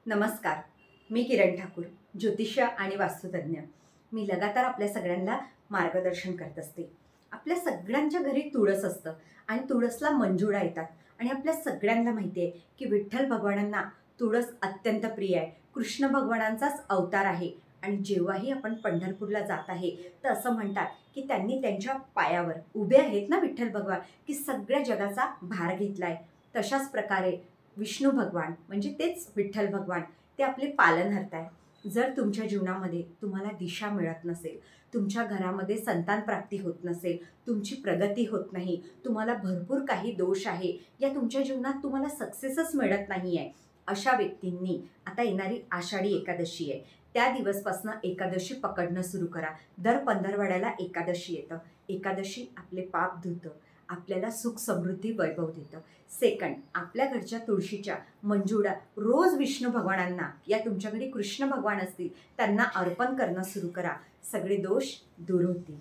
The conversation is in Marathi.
नमस्कार, मी किरण ठाकूर, ज्योतिष्य आणि वास्तुतज्ञ। मी लगातार आपल्या सगळ्यांना मार्गदर्शन करत असते। आपल्या सगळ्यांच्या घरी तुळस असतं आणि तुळसला मंजुळा येतात आणि आपल्या सगळ्यांना माहिती आहे की विठ्ठल भगवानांना तुळस अत्यंत प्रिय आहे। कृष्ण भगवानांचाच अवतार आहे आणि जेव्हाही आपण पंढरपूरला जात आहे तर असं म्हणतात की त्यांनी त्यांच्या पायावर उभे आहेत ना विठ्ठल भगवान, की सगळ्या जगाचा भार घेतलाय। तशाच प्रकारे विष्णू भगवान म्हणजे तेच विठ्ठल भगवान ते आपले पालनहर्ता आहे। जर तुमच्या जीवनामध्ये तुम्हाला दिशा मिळत नसेल, तुमच्या घरामध्ये संतान प्राप्ती होत नसेल, तुमची प्रगती होत नाही, तुम्हाला भरपूर काही दोष आहे, या तुमच्या जीवनात तुम्हाला सक्सेसच मिळत नाही आहे, अशा व्यक्तींनी आता येणारी आषाढी एकादशी आहे त्या दिवसपासून एकादशी पकडणं सुरू करा। दर 15 एकादशी येतं। एकादशी आपले पाप धुतं, आपल्याला सुख समृद्धी वैभव देतं। सेकंड, आपल्या घरच्या तुळशीच्या मंजुळा रोज विष्णू भगवानांना, या तुमच्या घरी कृष्ण भगवान असतील त्यांना अर्पण करणं सुरू करा। सगळे दोष दूर होतील।